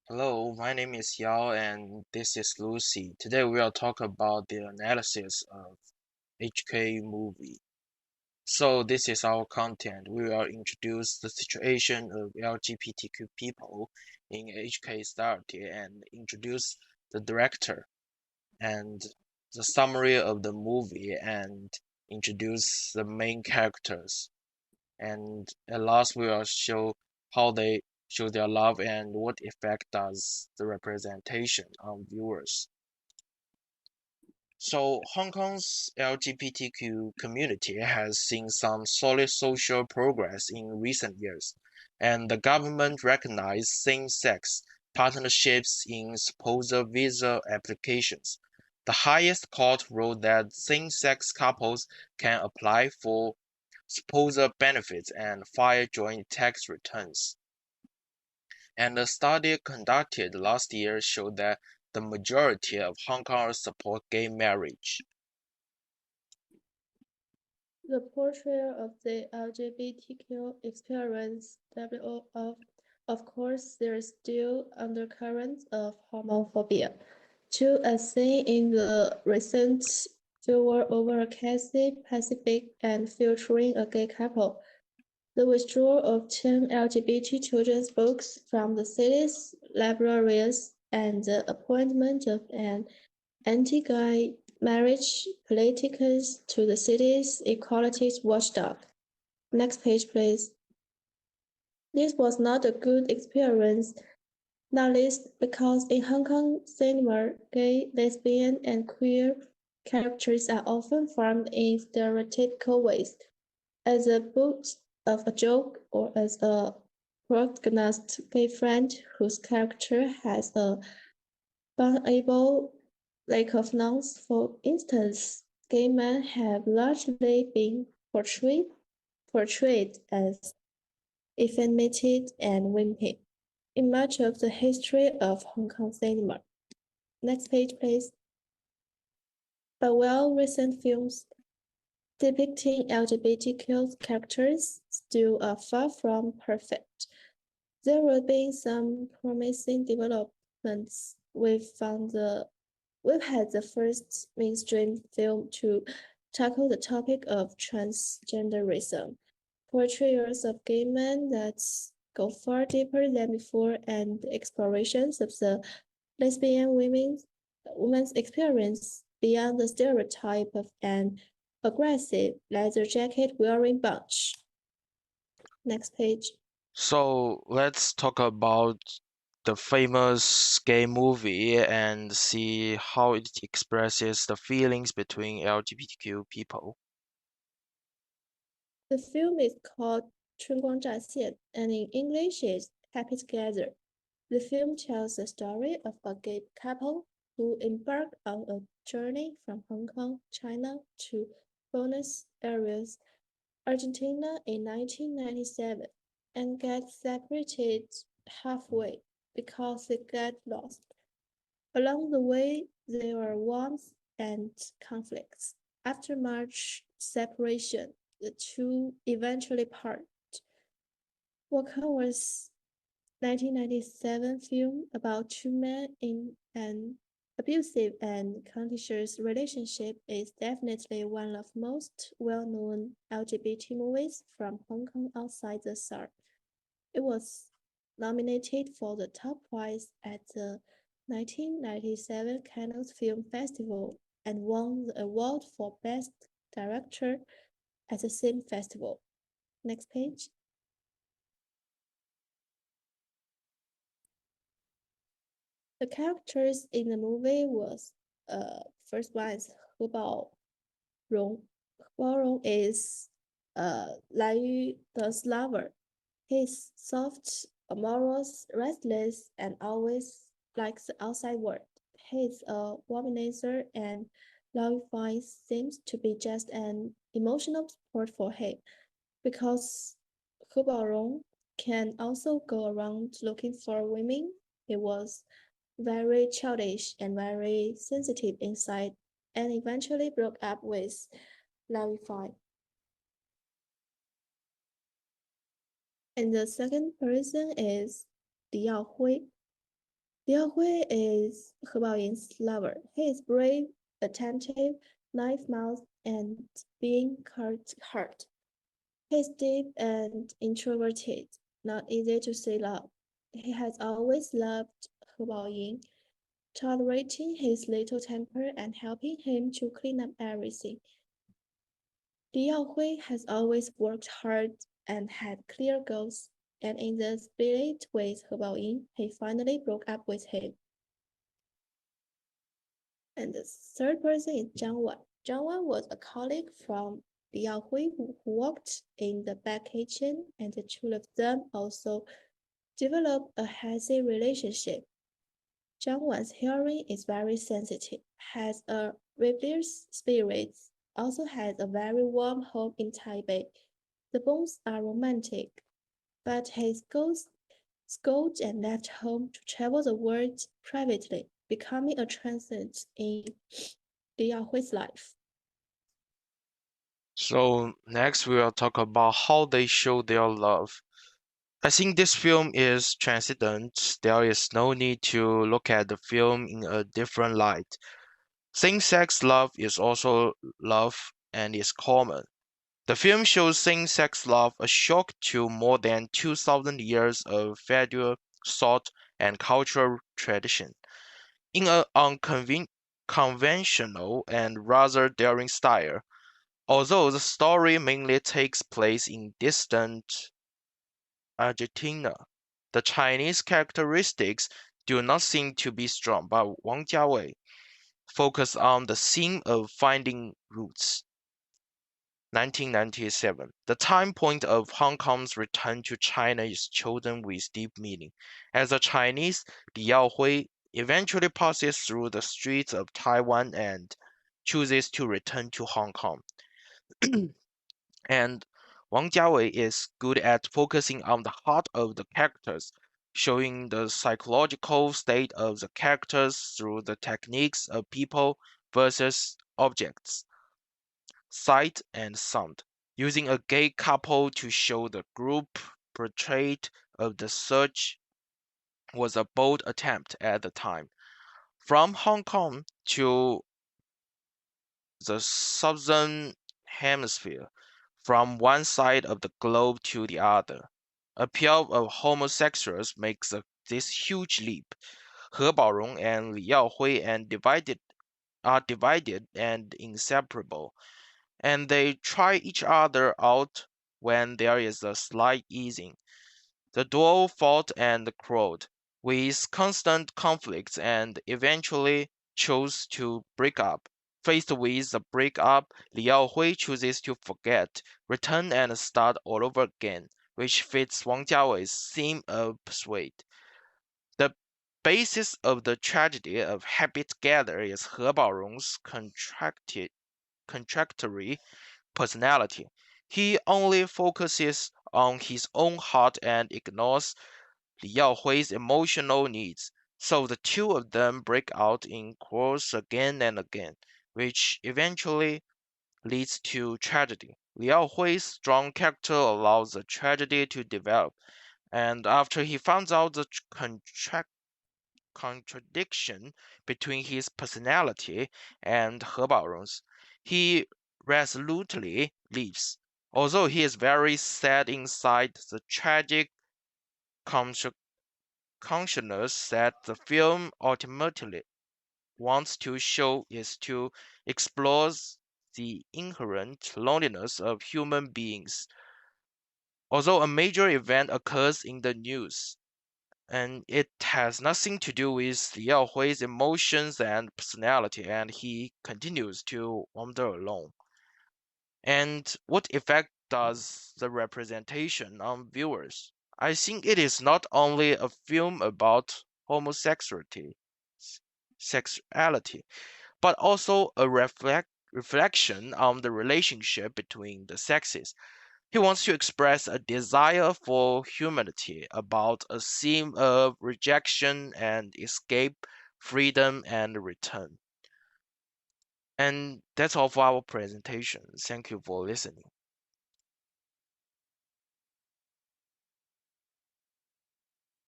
Hello, my name is Yao and this is Lucy. Today we will talk about the analysis of HK movie. So this is our content. We will introduce the situation of LGBTQ people in HK society and introduce the director and the summary of the movie and introduce the main characters. And at last we will show how they show their love and what effect does the representation on viewers. So Hong Kong's LGBTQ community has seen some solid social progress in recent years, and the government recognized same-sex partnerships in spousal visa applications. The highest court ruled that same-sex couples can apply for spousal benefits and file joint tax returns. And a study conducted last year showed that the majority of Hong Kongers support gay marriage. The portrayal of the LGBTQ experience of course, there is still undercurrents of homophobia. To as seen in the recent viewer over Cathay Pacific and featuring a gay couple. The withdrawal of 10 LGBT children's books from the city's libraries and the appointment of an anti-gay marriage politicus to the city's equality watchdog. Next page, please. This was not a good experience, not least because in Hong Kong cinema, gay, lesbian, and queer characters are often formed in stereotypical ways, as a butt of a joke or as a protagonist gay friend whose character has a vulnerable lack of nouns. For instance, gay men have largely been portrayed as effeminated and wimpy in much of the history of Hong Kong cinema. Next page, please. But while recent films depicting LGBTQ characters still are far from perfect, there have been some promising developments. We've had the first mainstream film to tackle the topic of transgenderism, portrayals of gay men that go far deeper than before, and explorations of the lesbian woman's experience beyond the stereotype of an aggressive leather jacket wearing bunch. Next page. So let's talk about the famous gay movie and see how it expresses the feelings between LGBTQ people. The film is called 春光乍现 and in English is Happy Together. The film tells the story of a gay couple who embark on a journey from Hong Kong, China to Buenos Aires, Argentina in 1997 and get separated halfway because they get lost. Along the way, there are warmth and conflicts. After much separation, the two eventually part. Walker was 1997 film about two men in an abusive and contentious relationship is definitely one of most well-known LGBT movies from Hong Kong outside the SAR. It was nominated for the top prize at the 1997 Cannes Film Festival and won the award for Best Director at the same festival. Next page. The characters in the movie was first one is He Bao Rong. He Bao Rong is Lai Yu's lover. He's soft, amorous, restless, and always likes the outside world. He's a womanizer, and Lao Yufei seems to be just an emotional support for him, because He Baorong can also go around looking for women. He was very childish and very sensitive inside, and eventually broke up with Lao Yufei. And the second person is Li Yaohui. Liao Hui is He Baoying's lover. He is brave, attentive, knife-mouthed, and being hurt. He is deep and introverted, not easy to see love. He has always loved He Baoying, tolerating his little temper and helping him to clean up everything. Liao Hui has always worked hard and had clear goals, and in the split with He Baoying, he finally broke up with him. And the third person is Zhang Wan. Zhang Wan was a colleague from Liao Hui who worked in the back kitchen, and the two of them also developed a healthy relationship. Zhang Wan's hearing is very sensitive, has a rebellious spirit, also has a very warm home in Taipei. The bonds are romantic, but he scolded and left home to travel the world privately, becoming a transient in Liao Hui's life. So next we will talk about how they show their love. I think this film is transcendent. There is no need to look at the film in a different light. Same-sex love is also love and is common. The film shows same-sex love a shock to more than 2,000 years of feudal thought and cultural tradition. In an unconventional and rather daring style, although the story mainly takes place in distant Argentina, the Chinese characteristics do not seem to be strong, but Wang Jiawei focused on the theme of finding roots. 1997. The time point of Hong Kong's return to China is chosen with deep meaning. As a Chinese, Liao Hui eventually passes through the streets of Taiwan and chooses to return to Hong Kong. And Wang Jiawei is good at focusing on the heart of the characters, showing the psychological state of the characters through the techniques of people versus objects, sight and sound, using a gay couple to show the group portrait of the search was a bold attempt at the time. From Hong Kong to the southern hemisphere, from one side of the globe to the other. A pair of homosexuals makes this huge leap. He Baorong and Li Yaohui are divided and inseparable, and they try each other out when there is a slight easing. The duo fought and quarreled, with constant conflicts, and eventually chose to break up. Faced with the breakup, Liao Hui chooses to forget, return and start all over again, which fits Wang Jiawei's theme of persuade. The basis of the tragedy of Happy Together is He Baorong's contractory personality. He only focuses on his own heart and ignores Li Yaohui's emotional needs, so the two of them break out in quarrels again and again, which eventually leads to tragedy. Li Yaohui's strong character allows the tragedy to develop, and after he finds out the contradiction between his personality and He Baorong's, he resolutely leaves. Although he is very sad inside, the tragic consciousness that the film ultimately wants to show is to explore the inherent loneliness of human beings. Although a major event occurs in the news, and it has nothing to do with Liao Hui's emotions and personality, and he continues to wander alone. And what effect does the representation on viewers? I think it is not only a film about homosexuality, sexuality, but also a reflection on the relationship between the sexes. He wants to express a desire for humanity about a theme of rejection and escape, freedom and return. And that's all for our presentation. Thank you for listening.